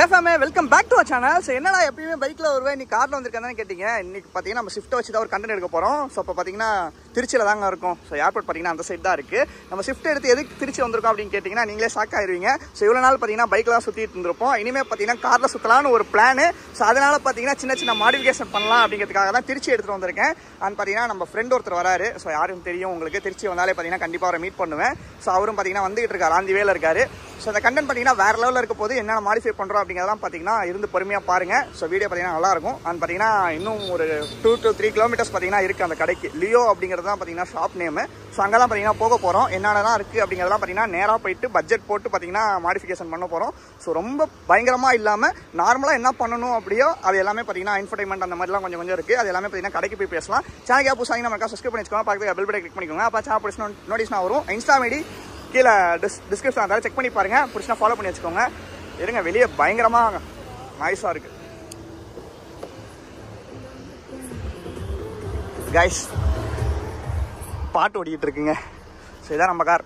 ஏஃபமே welcome back to our channel. So என்னடா எப்பயுமே பைக்கில் வருவேன், இன்னைக்கு காரில் வந்திருக்கேன் கேட்டிங்க. இன்றைக்கி பார்த்தீங்கன்னா நம்ம ஷிஃப்ட்டை வச்சு தான் ஒரு கண்டென்ட் எடுக்க போகிறோம். ஸோ இப்போ பார்த்தீங்கன்னா திருச்சியில் தாங்க இருக்கும். ஸோ ஏர்போர்ட் பார்த்தீங்கன்னா அந்த சைட் தான் இருக்குது. நம்ம ஷிஃப்ட் எடுத்து எதுக்கு திருச்சி வந்திருக்கோம் அப்படின்னு கேட்டிங்கன்னா நீங்களே ஷாக் ஆயிடுவீங்க. ஸோ இவ்வளோ நாள் பார்த்தீங்கன்னா பைக்கில் தான் சுற்றிட்டு இருந்திருப்போம். இனிமேல் பார்த்தீங்கன்னா காரில் சுற்றலான்னு ஒரு பிளான். ஸோ அதனால் பார்த்தீங்கன்னா சின்ன சின்ன மாடிஃபிகேஷன் பண்ணலாம் அப்படிங்கிறதுக்காக தான் திருச்சி எடுத்துகிட்டு வந்திருக்கேன். அண்ட் பார்த்தீங்கன்னா நம்ம ஃப்ரெண்ட் ஒருத்தர் வராரு. ஸோ யாரும் தெரியும் உங்களுக்கு, திருச்சி வந்தாலே பார்த்தீங்கன்னா கண்டிப்பாக அவரை மீட் பண்ணுவேன். ஸோ அவரும் பார்த்தீங்கன்னா வந்துகிட்டு இருக்காரு, ஆந்தி வேலை இருக்காரு. ஸோ அந்த கண்டென்ட் பார்த்தீங்கன்னா வேறு லெவலில் இருக்க போது என்னென்ன மாடிஃபை பண்ணுறோம் அப்படிங்கிறதெல்லாம் பார்த்தீங்கன்னா இருந்து பொறுமையாக பாருங்கள். ஸோ வீடியோ பார்த்தீங்கன்னா நல்லாயிருக்கும். அண்ட் பார்த்தீங்கன்னா இன்னும் ஒரு 2 to 3 கிலோமீட்டர்ஸ் பார்த்தீங்கன்னா இருக்குது அந்த கடைக்கு. லியோ அப்படிங்கிறது தான் பார்த்தீங்கன்னா ஷாப் நேமு. ஸோ அங்கே தான் பார்த்தீங்கன்னா போக போகிறோம். என்னென்னலாம் இருக்குது அப்படிங்கிறதெல்லாம் பார்த்தீங்கன்னா நேராக போயிட்டு பட்ஜெட் போட்டு பார்த்தீங்கன்னா மாடிஃபிகேஷன் பண்ண போகிறோம். ஸோ ரொம்ப பயங்கரமாக இல்லாமல் நார்மலாக என்ன பண்ணணும் அப்படியோ அது எல்லாமே பார்த்தீங்கன்னா இன்ஃபர்டைன்மெண்ட் அந்த மாதிரிலாம் கொஞ்சம் கொஞ்சம் இருக்குது. அது எல்லாமே பார்த்தீங்கன்னா கடைக்கு போய் பேசலாம். சேனல் புதுசாக நம்ம சப்ஸ்கிரைப் பண்ணி வச்சுக்கோங்க, பக்கத்தில் பெல் பட்டனை கிளிக் பண்ணிக்கோங்க. அப்போ சேனல் பிடிச்சா நோட்டிஸ்னா வரும். இன்ஸ்டா ஐடி கீழே டிஸ்கிரிப்ஷன் அதாவது செக் பண்ணி பாருங்கள், பிடிச்சினா ஃபாலோ பண்ணி வச்சுக்கோங்க. இருங்க, வெளியே பயங்கரமாக நாய்ஸாக இருக்குது கைஸ், பாட்டு ஓடிக்கிட்டு இருக்குங்க. ஸோ இதான் நம்ம கார்.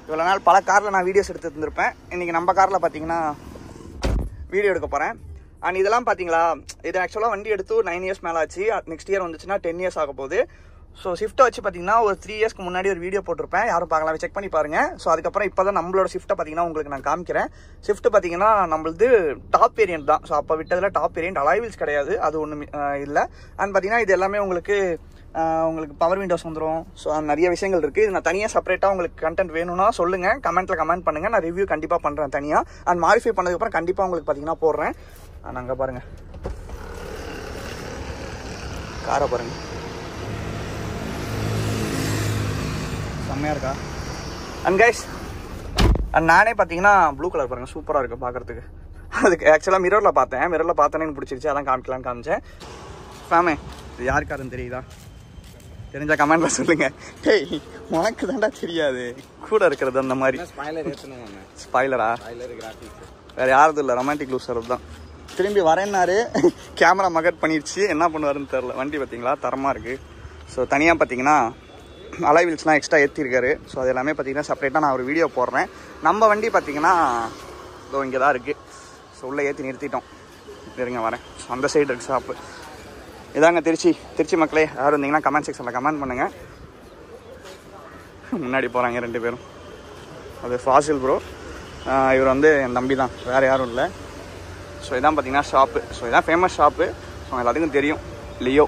இவ்வளோ நாள் பல காரில் நான் வீடியோஸ் எடுத்து இருந்திருப்பேன். இன்றைக்கி நம்ம காரில் பார்த்தீங்கன்னா வீடியோ எடுக்க போகிறேன். அண்ட் இதெல்லாம் பார்த்தீங்களா, இது ஆக்சுவலாக வண்டி எடுத்து 9 இயர்ஸ் மேலே ஆச்சு. நெக்ஸ்ட் இயர் வந்துச்சுன்னா 10 இயர்ஸ் ஆக போகுது. ஸோ ஷிஃப்ட்டை வச்சு பார்த்தீங்கன்னா ஒரு 3 இயர்ஸ்க்கு முன்னாடி ஒரு வீடியோ போட்டிருப்பேன், யாரும் பார்க்கலாம், செக் பண்ணி பாருங்கள். ஸோ அதுக்கப்புறம் இப்போ தான் நம்மளோட ஷிஃப்ட்டை பார்த்தீங்கன்னா உங்களுக்கு நான் காமிக்கிறேன். ஷிஃப்ட் பார்த்தீங்கன்னா நம்மளது டாப் வேரியன்ட் தான். ஸோ அப்போ விட்டதில் டாப் வேரியன்ட், அலாய்வீல்ஸ் கிடையாது, அது ஒன்றும் இல்லை. அண்ட் பார்த்தீங்கன்னா இது எல்லாமே உங்களுக்கு பவர் விண்டோஸ் வந்துடும். ஸோ நிறைய விஷயங்கள் இருக்குது. இது நான் தனியாக செப்பரேட்டாக உங்களுக்கு கண்டென்ட் வேணும்னா சொல்லுங்கள், கமெண்ட்டில் கமெண்ட் பண்ணுங்கள். நான் ரிவ்யூ கண்டிப்பாக பண்ணுறேன் தனியாக. அண்ட் மாடிஃபை பண்ணதுக்கப்புறம் கண்டிப்பாக உங்களுக்கு பார்த்தீங்கன்னா போடுறேன். அங்கே பாருங்கள், காரை பாருங்கள், செம்மையாக இருக்கா. அண்ட் கைஸ், நானே பார்த்தீங்கன்னா ப்ளூ கலர் பாருங்கள், சூப்பராக இருக்குது பார்க்குறதுக்கு. அதுக்கு ஆக்சுவலாக மிரரில் பார்த்தோன்னே எனக்கு பிடிச்சிருச்சு, அதான் காமிக்கலான்னு காமிச்சேன். ஃபேமே இது யாருக்காருன்னு தெரியுதா? தெரிஞ்சா கமெண்ட்ல சொல்லுங்க. டேய் உனக்கு தாண்டா தெரியாது, கூட இருக்கிறது அந்த மாதிரி. ஸ்பாய்லரா? வேறு யாரும் இல்லை, ரொமான்டிக் லூசர் தான். திரும்பி வரேன்னாரு, கேமரா மகட் பண்ணிடுச்சு, என்ன பண்ணுவாருன்னு தெரில. வண்டி பார்த்தீங்களா தரமாக இருக்குது. ஸோ தனியாக பார்த்தீங்கன்னா அலைவீல்ஸ்லாம் எக்ஸ்ட்ரா ஏற்றிருக்காரு. ஸோ அது எல்லாமே பார்த்தீங்கன்னா செப்பரேட்டாக நான் ஒரு வீடியோ போடுறேன். நம்ம வண்டி பார்த்தீங்கன்னா இதோ இங்கே தான் இருக்குது. ஸோ உள்ளே ஏற்றி நிறுத்திட்டோம். இருங்க வரேன். ஸோ அந்த சைடு இருக்குது ஷாப்பு. இதாங்க திருச்சி மக்களே, யாரும் இருந்தீங்கன்னா கமெண்ட் செக்ஷனில் கமெண்ட் பண்ணுங்கள். முன்னாடி போகிறாங்க 2 பேரும். அது ஃபாசில் ப்ரோ, இவர் வந்து என் தம்பி தான், வேறு யாரும் இல்லை. ஸோ இதான் பார்த்தீங்கன்னா ஷாப்பு. ஸோ இதான் ஃபேமஸ் ஷாப்பு. ஸோ எல்லாத்துக்கும் தெரியும், லியோ.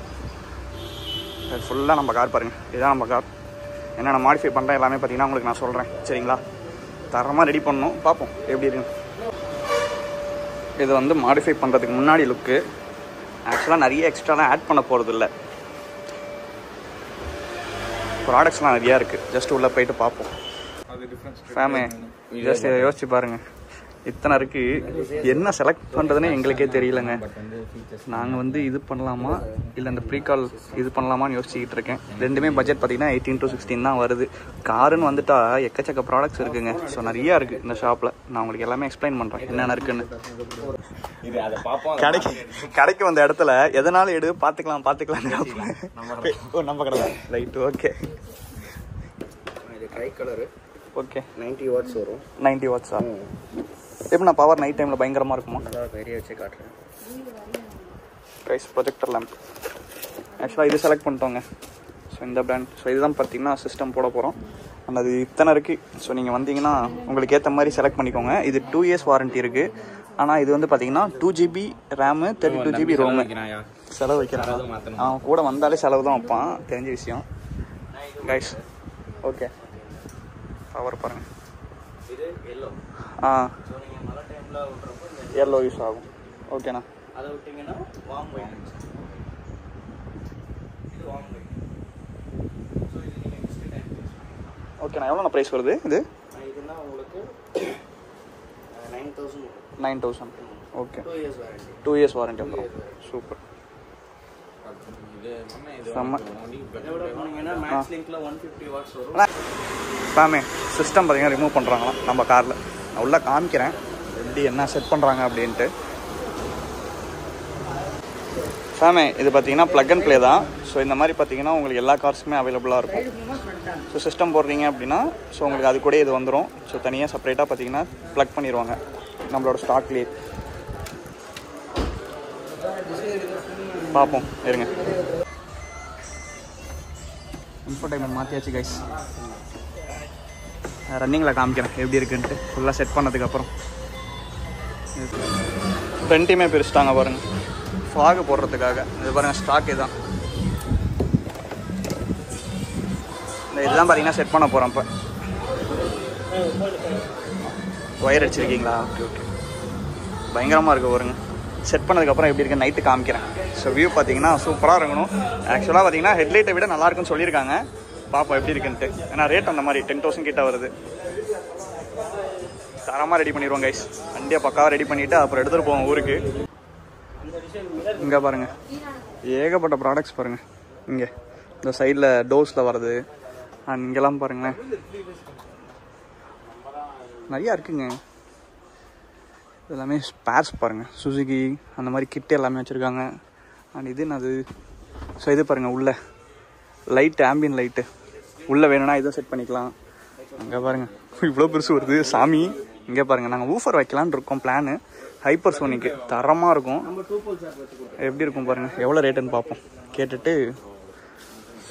ஃபுல்லாக நம்ம கார் பாருங்கள், இதுதான் நம்ம கார். என்னென்ன மாடிஃபை பண்ணுறேன் எல்லாமே பார்த்தீங்கன்னா உங்களுக்கு நான் சொல்கிறேன், சரிங்களா? தரமாக ரெடி பண்ணணும், பார்ப்போம் எப்படி இருக்குன்னு. இது வந்து மாடிஃபை பண்ணுறதுக்கு முன்னாடி லுக்கு. ஆக்சுவலாக நிறைய எக்ஸ்ட்ராலாம் ஆட் பண்ண போகிறது இல்லை, ப்ராடக்ட்ஸ்லாம் நிறையா இருக்குது. ஜஸ்ட் உள்ளே போயிட்டு பார்ப்போம். ஃபேமே ஜஸ்ட் யோசிச்சு பாருங்கள், இத்தனை இருக்குது. என்ன செலக்ட் பண்ணுறதுன்னு எங்களுக்கே தெரியலங்க. நாங்கள் வந்து இது பண்ணலாமா இல்லை இந்த ப்ரீகால் இது பண்ணலாமான்னு யோசிச்சுக்கிட்டு இருக்கேன். ரெண்டுமே பட்ஜெட் பார்த்தீங்கன்னா 18 to 16 தான் வருது. காருன்னு வந்துட்டா எக்கச்சக்க ப்ராடக்ட்ஸ் இருக்குங்க. ஸோ நிறையா இருக்குது இந்த ஷாப்பில். நான் உங்களுக்கு எல்லாமே எக்ஸ்பிளைன் பண்ணுறேன் என்னென்ன இருக்குன்னு. கடைக்கு வந்த இடத்துல எதனாலும் எடு, பார்த்துக்கலாம் நம்ம கடை ரைட். ஓகே, ட்ரை கலரு. ஓகே, 90 வாட்ஸ் வரும். 90 வாட்ஸா? எப்படின்னா பவர் நைட் டைமில் பயங்கரமாக இருக்குமா? பெரிய வச்சு காட்டுறேன் கைஸ். ப்ரொஜெக்டர் லேம்ப் ஆக்சுவலாக இது செலக்ட் பண்ணிட்டோங்க. ஸோ இந்த பிராண்ட். ஸோ இதுதான் பார்த்தீங்கன்னா சிஸ்டம் போட போகிறோம். அந்த அது இத்தனை இருக்குது. ஸோ நீங்கள் வந்தீங்கன்னா உங்களுக்கு ஏற்ற மாதிரி செலக்ட் பண்ணிக்கோங்க. இது 2 இயர்ஸ் வாரண்ட்டி இருக்குது. ஆனால் இது வந்து பார்த்தீங்கன்னா 2 GB ரேமு, 32 GB ரோமு. செலவு வைக்கிறாங்க, அவன் கூட வந்தாலே செலவு தான் வைப்பான், தெரிஞ்ச விஷயம் கைஸ். ஓகே, பவர் பாருங்கள். இது எல்லோ. எல்லோ யூஸ் ஆகும். ஓகேண்ணா. அதை விட்டிங்கன்னா வார்ம் ஒயிட். இது வார்ம் ஒயிட். ஸோ இது நீங்கள் நெக்ஸ்ட் டைம் யூஸ் பண்ணிக்கலாம். ஓகேண்ணா. எவ்வளோண்ணா ப்ரைஸ் வருது இது? இதுனா உங்களுக்கு 9000. 9000. Okay. 2 years warranty. 2 years warranty வந்துடும். சூப்பர். ஃபேமே சிஸ்டம் பார்த்தீங்கன்னா ரிமூவ் பண்ணுறாங்களா நம்ம காரில். நான் உள்ளே காமிக்கிறேன் எப்படி என்ன செட் பண்ணுறாங்க அப்படின்ட்டு. ஃபேமே இது பார்த்தீங்கன்னா ப்ளக் அண்ட் ப்ளே தான். ஸோ இந்த மாதிரி பார்த்தீங்கன்னா உங்களுக்கு எல்லா கார்ஸுமே அவைலபிளாக இருக்கும். ஸோ சிஸ்டம் போடுறீங்க அப்படின்னா ஸோ உங்களுக்கு அது கூட இது வந்துடும். ஸோ தனியாக செப்பரேட்டாக பார்த்தீங்கன்னா ப்ளக் பண்ணிடுவாங்க நம்மளோட ஸ்டாக்லேயே. பார்ப்போம் இருங்க. இன்ஃபோடைன்மெண்ட் மாற்றியாச்சு கைஸ். ரன்னிங்கில் காமிக்கிறேன் எப்படி இருக்குன்ட்டு ஃபுல்லாக செட் பண்ணதுக்கப்புறம். ஃப்ரண்ட்டையுமே பிரிச்சுட்டாங்க பாருங்கள் ஃபாகு போடுறதுக்காக. இது பாருங்கள் ஸ்டாக் இதுதான். இதுதான் பார்த்தீங்கன்னா செட் பண்ண போகிறோம். இப்போ ஒயர் அடிச்சிருக்கீங்களா? Okay okay. பயங்கரமாக இருக்குது பாருங்க. செட் பண்ணதுக்கப்புறம் எப்படி இருக்குது நைட்டு காமிக்கிறேன். ஸோ வியூ பார்த்தீங்கன்னா சூப்பராக இருக்கணும். ஆக்சுவலாக பார்த்தீங்கன்னா ஹெட்லைட்டை விட நல்லாயிருக்குன்னு சொல்லியிருக்காங்க. பார்ப்போம் எப்படி இருக்குன்ட்டு. ஏன்னா ரேட் அந்த மாதிரி 10,000 கிட்ட வருது. தரமாக ரெடி பண்ணிடுவோம் கைஸ். வண்டியை பக்காவாக ரெடி பண்ணிவிட்டு அப்புறம் எடுத்துகிட்டு போவோம் ஊருக்கு. இங்கே பாருங்கள் ஏகப்பட்ட ப்ராடக்ட்ஸ் பாருங்கள். இங்கே இந்த சைடில் டோர்ஸில் வருது. அண்ட் இங்கெல்லாம் பாருங்களேன் நிறையா இருக்குங்க. எல்லாமே ஸ்பேர்ஸ் பாருங்கள். சுசுகி அந்த மாதிரி கிட்டு எல்லாமே வச்சுருக்காங்க. அண்ட் இது என்னது? ஸோ இது பாருங்கள் உள்ள லைட்டு, ஆம்பியன் லைட்டு உள்ளே வேணும்னா இதை செட் பண்ணிக்கலாம். அங்கே பாருங்கள் இவ்வளோ பெருசு வருது சாமி. இங்கே பாருங்கள் நாங்கள் ஊஃபர் வைக்கலான்னு இருக்கோம் பிளானு. ஹைப்பர் சோனிக்கு தரமாக இருக்கும். எப்படி இருக்கும் பாருங்கள். எவ்வளோ ரேட்டுன்னு பார்ப்போம் கேட்டுட்டு.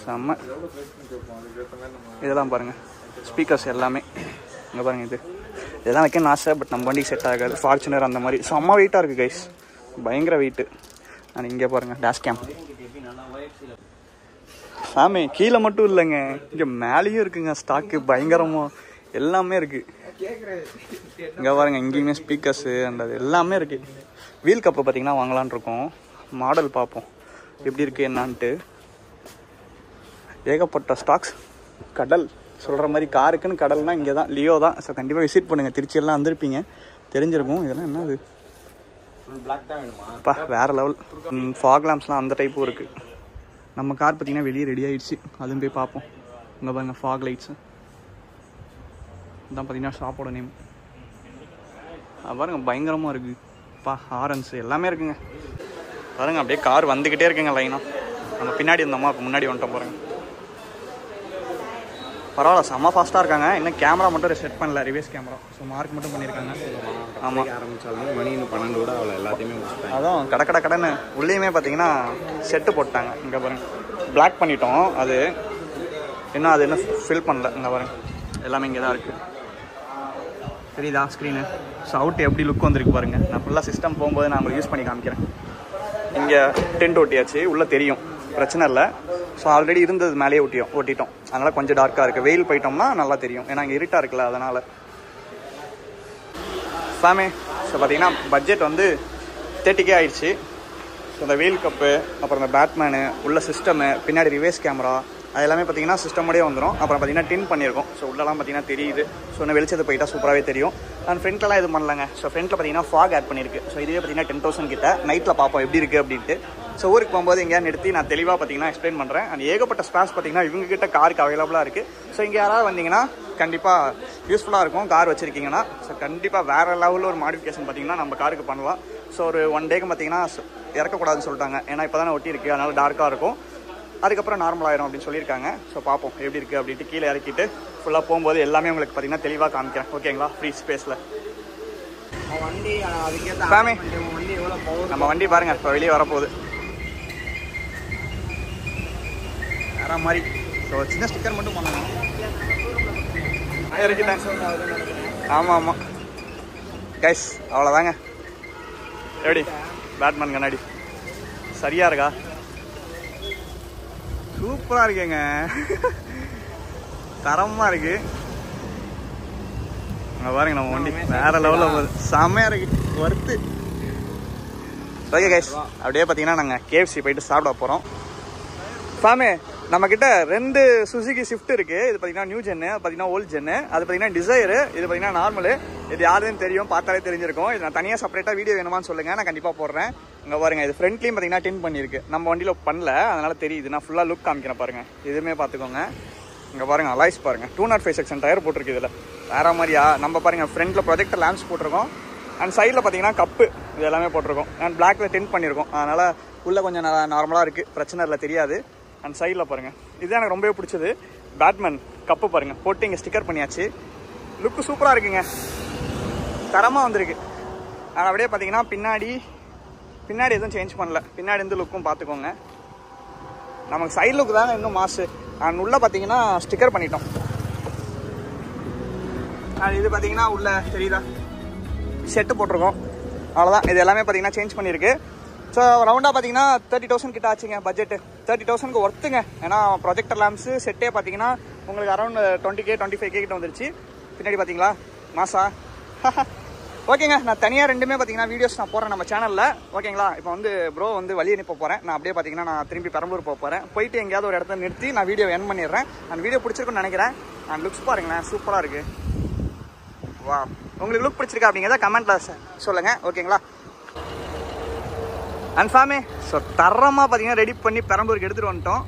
செம்ம. இதெல்லாம் பாருங்கள் ஸ்பீக்கர்ஸ் எல்லாமே. இங்கே பாருங்கள் இதெல்லாம் வைக்கணும்னு ஆசை. பட் நம்ம வண்டிக்கு செட் ஆகாது. ஃபார்ச்சுனர் அந்த மாதிரி செம்ம வெயிட்டாக இருக்குது கைஸ். பயங்கர வெயிட்டு. அண்ட் இங்கே பாருங்கள் டேஷ் கேம். சாமி கீழே மட்டும் இல்லைங்க இங்கே மேலேயும் இருக்குங்க ஸ்டாக்கு. பயங்கரமாக எல்லாமே இருக்குது. இங்கே பாருங்கள் இங்கேயுமே ஸ்பீக்கர்ஸு அண்ட் அது எல்லாமே இருக்குது. வீல் கப்பு பார்த்திங்கன்னா வாங்கலான் இருக்கோம். மாடல் பார்ப்போம் எப்படி இருக்குது என்னான்ட்டு. ஏகப்பட்ட ஸ்டாக்ஸ். கடல் சொல்கிற மாதிரி காருக்குன்னு கடல்னால் இங்கே தான் லியோ தான். ஸோ கண்டிப்பாக விசிட் பண்ணுங்கள். திருச்சியெல்லாம் வந்திருப்பீங்க தெரிஞ்சிருக்கும். இதெல்லாம் என்னது அப்பா வேறு லெவல். ஃபாக் லேம்ப்ஸ்லாம் அந்த டைப்பும் இருக்குது. நம்ம கார் பார்த்திங்கன்னா வெளியே ரெடி ஆகிடுச்சு. அதுவும் போய் பார்ப்போம். இங்கே பாருங்கள் ஃபாக் லைட்ஸு. இதான் பார்த்திங்கன்னா ஷாப்போட நேம். பாருங்கள் பயங்கரமாக இருக்குது. பா ஹாரன்ஸு எல்லாமே இருக்குங்க. பாருங்கள் அப்படியே கார் வந்துக்கிட்டே இருக்குங்க லைனாக. நம்ம பின்னாடி இருந்தோமா இப்போ முன்னாடி வந்துட்டோம் பாருங்கள். பரவாயில்ல செம்ம ஃபாஸ்ட்டாக இருக்காங்க. இன்னும் கேமரா மட்டும் செட் பண்ணல. Reverse camera. ஸோ மார்க் மட்டும் பண்ணியிருக்காங்க. ஆமாம் ஆரம்பித்தாலும் மணி இன்னும் 12 கூட அவ்வளோ எல்லாத்தையுமே அதான் கடன்னு உள்ளேயுமே பார்த்தீங்கன்னா செட்டு போட்டாங்க. இங்கே பாருங்க பிளாக் பண்ணிட்டோம். அது இன்னும் அது இன்னும் ஃபில் பண்ணல. இங்கே பாருங்க எல்லாமே இங்கே தான் இருக்குது. தெரியுதா ஸ்க்ரீனு? ஸோ அவுட் எப்படி லுக் வந்துருக்கு பாருங்கள். நான் ஃபுல்லாக சிஸ்டம் போகும்போது நான் உங்களுக்கு யூஸ் பண்ணி காமிக்கிறேன். இங்கே டென்ட் ஒட்டியாச்சு. உள்ளே தெரியும் பிரச்சனை இல்லை. ஸோ ஆல்ரெடி இருந்தது மேலேயே ஓட்டிட்டோம். அதனால் கொஞ்சம் டார்க்காக இருக்குது. வெயில் போயிட்டோம்னா நல்லா தெரியும். ஏன்னா இங்கே இருட்டாக இருக்குல்ல அதனால். சாமே ஸோ பார்த்தீங்கன்னா பட்ஜெட் வந்து 30K ஆயிடுச்சு. ஸோ இந்த வீல் கப்பு அப்புறம் இந்த பேட்மேனு உள்ள சிஸ்டமு பின்னாடி ரிவர்ஸ் கேமரா அது எல்லாமே பார்த்தீங்கன்னா சிஸ்டமோடய வந்துடும். அப்புறம் பார்த்தீங்கன்னா டின் பண்ணியிருக்கோம். ஸோ உள்ளலாம் பார்த்தீங்கன்னா தெரியுது. ஸோ இன்னும் வெளிச்சது போயிட்டா சூப்பராகவே தெரியும். அண்ட் ஃப்ரண்ட்லலாம் எதுவும் பண்ணலங்க. ஸோ ஃப்ரண்ட்டில் பார்த்தீங்கன்னா ஃபாக் ஆட் பண்ணியிருக்கு. ஸோ இதுவே பார்த்தீங்கன்னா 10,000 கிட்ட. நைட்டில் பார்ப்போம் எப்படி இருக்குது அப்படின்ட்டு. ஸோ ஊருக்கு போகும்போது எங்கேயா நிறுத்தி நான் தெளிவாக பார்த்தீங்கன்னா எக்ஸ்பிளைன் பண்ணுறேன். அண்ட் ஏகப்பட்ட ஸ்பேர்ஸ் பார்த்தீங்கன்னா இவங்ககிட்ட காருக்கு அவைலபிளாக இருக்குது. ஸோ இங்கே யாராவது வந்தீங்கன்னா கண்டிப்பாக யூஸ்ஃபுல்லாக இருக்கும். கார் வச்சுருக்கீங்கன்னா ஸோ கண்டிப்பாக வேறு லெவலில் ஒரு மாடிஃபிகேஷன் பார்த்தீங்கன்னா நம்ம காருக்கு பண்ணலாம். ஸோ ஒரு 1 டேக்கு பார்த்தீங்கன்னா இறக்கக்கூடாதுன்னு சொல்லிட்டாங்க. ஏன்னா இப்போ தானே ஒட்டி இருக்குது. அதனால் டார்க்காக இருக்கும். அதுக்கப்புறம் நார்மல் ஆயிரும் அப்படின்னு சொல்லியிருக்காங்க. ஸோ பார்ப்போம் எப்படி இருக்குது அப்படின்ட்டு. கீழே இறக்கிட்டு ஃபுல்லாக போகும்போது எல்லாமே உங்களுக்கு பார்த்தீங்கன்னா தெளிவாக காமிக்கிறேன். ஓகேங்களா? ஃப்ரீ ஸ்பேஸில் ஃபேமே நம்ம வண்டி பாருங்கள் இப்போ வெளியே வரப்போகுது வேற மாதிரி. ஸோ சின்ன ஸ்டிக்கர் மட்டும் பண்ணணும். இறக்கிட்டேன். ஆமாம் கைஸ் அவ்வளோதாங்க. எப்படி பேட்மேன் கண்ணாடி சரியா இருக்கா? சூப்பராக இருக்குங்க. தரமாக இருக்கு. அங்கே பாருங்க நம்ம வண்டி வேற லெவலில் போகுது. செம்மையாக இருக்கு. ஒர்த்து. ஓகே கைஸ் அப்படியே பார்த்தீங்கன்னா நாங்கள் KFC போயிட்டு சாப்பிட போகிறோம். சாமி நம்மக்கிட்ட 2 சுசுகி ஸ்விஃப்ட் இருக்குது. இது பார்த்தீங்கன்னா நியூ ஜென்னு, பார்த்தீங்கன்னா ஓல்டு ஜென்னு. அது பார்த்தீங்கன்னா டிசைரு, இது பார்த்தீங்கன்னா நார்மலு. இது யாருன்னு தெரியும், பார்த்தாலே தெரிஞ்சிருக்கும். இது நான் தனியாக செப்பரேட்டாக வீடியோ வேணுமான்னு சொல்லுங்கள், நான் கண்டிப்பாக போடுறேன். இங்கே பாருங்கள் இது ஃப்ரண்ட்லேயும் பார்த்தீங்கன்னா டின் பண்ணியிருக்கு. நம்ம வண்டியில் பண்ணல அதனால் தெரியுது. நான் ஃபுல்லாக லுக் காமிக்கிறேன் பாருங்கள். இதுவுமே பார்த்துக்கோங்க. இங்கே பாருங்கள் அலாய்ஸ் பாருங்கள். 205 செக்ஷன் டயர் போட்டிருக்கு. இதில் வேறு மாதிரியா நம்ம பாருங்கள் ஃப்ரண்ட்டில் ப்ரொஜெக்டர் லேம்ப்ஸ் போட்டிருக்கோம். அண்ட் சைடில் பார்த்தீங்கன்னா கப்பு இது எல்லாமே போட்டிருக்கோம். அண்ட் பிளாக்கில் டின் பண்ணியிருக்கோம். அதனால் உள்ளே கொஞ்சம் நார்மலாக இருக்குது. பிரச்சனை இல்லை, தெரியாது. அண்ட் சைடில் பாருங்கள் இதுதான் எனக்கு ரொம்பவே பிடிச்சது. பேட்மேன் கப்பு பாருங்கள் போட்டு இங்கே ஸ்டிக்கர் பண்ணியாச்சு. லுக்கு சூப்பராக இருக்குங்க. தரமாக வந்திருக்கு. அப்படியே பார்த்தீங்கன்னா பின்னாடி பின்னாடி எதுவும் சேஞ்ச் பண்ணல. பின்னாடி இருந்து லுக்கும் பார்த்துக்கோங்க. நமக்கு சைட் லுக் தாங்க இன்னும் மாசு. அண்ட் உள்ளே பார்த்தீங்கன்னா ஸ்டிக்கர் பண்ணிட்டோம். இது பார்த்தீங்கன்னா உள்ள தெரியுதா செட்டு போட்டிருக்கோம். அவ்வளோதான். இது எல்லாமே பார்த்தீங்கன்னா சேஞ்ச் பண்ணியிருக்கு. ஸோ ரவுண்டாக பார்த்தீங்கன்னா 30,000 கிட்ட ஆச்சுங்க பட்ஜெட்டு. 30,000க்கு ஒர்த்துங்க. ஏன்னா ப்ரொஜெக்டர் லேம்ப்ஸு செட்டே பார்த்தீங்கன்னா உங்களுக்கு அரௌண்ட் 20K 25K கிட்ட வந்துருச்சு. பின்னாடி பார்த்தீங்களா மாசா. ஓகேங்க, நான் தனியாக ரெண்டுமே பார்த்தீங்கன்னா வீடியோஸ் நான் போடுறேன் நம்ம சேனலில். ஓகேங்களா, இப்போ வந்து ப்ரோ வந்து வழி அனுப்ப போகிறேன். நான் அப்படியே பார்த்தீங்கன்னா நான் திரும்பி பெரம்பலூர் போக போகிறேன். போயிட்டு எங்கேயாவது ஒரு இடத்துல நிறுத்தி நான் வீடியோ என் பண்ணிடுறேன். அந்த வீடியோ பிடிச்சிருக்குன்னு நினைக்கிறேன். அண்ட் லுக்ஸ் பாருங்களேன், சூப்பராக இருக்குது. வா, உங்களுக்கு லுக் பிடிச்சிருக்கா அப்படிங்கிறத கமெண்ட்டில் சொல்லுங்கள். ஓகேங்களா, கன்ஃபார்மே. ஸோ தரமாக பார்த்தீங்கன்னா ரெடி பண்ணி பெரம்பலூருக்கு எடுத்துகிட்டு வந்துட்டோம்.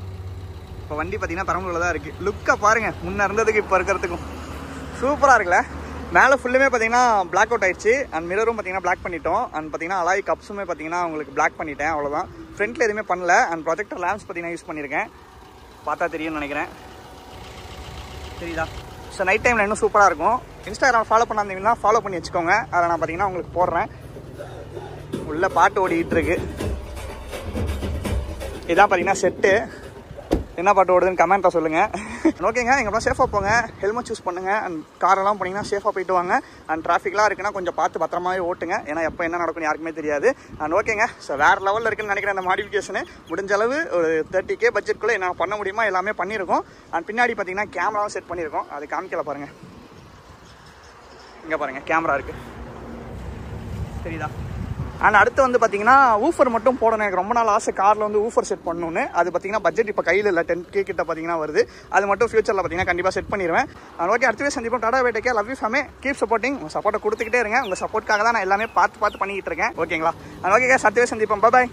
இப்போ வண்டி பார்த்தீங்கன்னா பெரம்பலூரில் தான் இருக்குது. லுக்கை பாருங்கள், முன்னே இருந்ததுக்கு இப்போ இருக்கிறதுக்கும் சூப்பராக இருக்குல்ல. மேலே ஃபுல்லுமே பார்த்தீங்கன்னா பிளாக் அவுட் ஆயிடுச்சு. அண்ட் மிரரும் பார்த்தீங்கன்னா பிளாக் பண்ணிட்டோம். அண்ட் பார்த்தீங்கன்னா அலாய் கப்ஸுமே பார்த்தீங்கன்னா உங்களுக்கு பிளாக் பண்ணிட்டேன். அவ்வளோதான். ஃப்ரண்ட்டில் எதுவுமே பண்ணல. அண்ட் ப்ரொஜெக்டர் லேம்ப்ஸ் பார்த்தீங்கன்னா யூஸ் பண்ணியிருக்கேன். பார்த்தா தெரியும்னு நினைக்கிறேன். தெரியுதா? ஸோ நைட் டைமில் இன்னும் சூப்பராக இருக்கும். இன்ஸ்டாகிராம் ஃபாலோ பண்ணாதீங்கன்னா ஃபாலோ பண்ணி வச்சுக்கோங்க. அதை நான் பார்த்தீங்கன்னா உங்களுக்கு போடுறேன். உள்ள பாட்டு ஓடிக்கிட்டு இருக்கு. இதான் பார்த்தீங்கன்னா செட்டு. என்ன பாட்டு ஓடுதுன்னு கமெண்ட்டாக சொல்லுங்கள். ஓகேங்க, எங்கெல்லாம் சேஃபாக போங்க. ஹெல்மெட் சூஸ் பண்ணுங்கள். அண்ட் காரெல்லாம் போனீங்கன்னா சேஃபாக போயிட்டு வாங்க. அண்ட் டிராஃபிக்லாம் இருக்குன்னா கொஞ்சம் பார்த்து பத்திரமாவே ஓட்டுங்க. ஏன்னா எப்போ என்ன நடக்கும்னு யாருக்குமே தெரியாது. அண்ட் ஓகேங்க, ஸோ வேறு லெவலில் இருக்குன்னு நினைக்கிறேன் அந்த மாடிஃபிகேஷனு. முடிஞ்ச அளவு ஒரு 30K பட்ஜெட்குள்ளே என்ன பண்ண முடியுமோ எல்லாமே பண்ணியிருக்கோம். அண்ட் பின்னாடி பார்த்தீங்கன்னா கேமராவும் செட் பண்ணியிருக்கோம். அது காமிக்கல பாருங்கள். இங்கே பாருங்கள், கேமரா இருக்குது, தெரியுதா? அண்ட் அடுத்து வந்து பார்த்தீங்கன்னா ஊஃபர் மட்டும் போடணும். எனக்கு ரொம்ப நாள் ஆசை காரில் வந்து ஊஃபர் செட் பண்ணணும்னு. அது பார்த்தீங்கன்னா பட்ஜெட் இப்போ கையில் இல்லை, 10K கிட்ட பார்த்தீங்கன்னா வருது. அது மட்டும் ஃபியூச்சரில் பார்த்தீங்கன்னா கண்டிப்பாக செட் பண்ணிடுவேன். ஓகே, அடுத்தவே சந்திப்போம். Tata bye take care. Love you ஃபேமே. Keep supporting. உங்கள் சப்போர்ட்டை கொடுத்துக்கிட்டே இருங்க. உங்கள் சப்போர்ட்காக தான் நான் எல்லாமே பார்த்து பண்ணிக்கிட்டு இருக்கேன். ஓகேங்களா? ஓகே, அடுத்தவே சந்திப்போம். பாய்.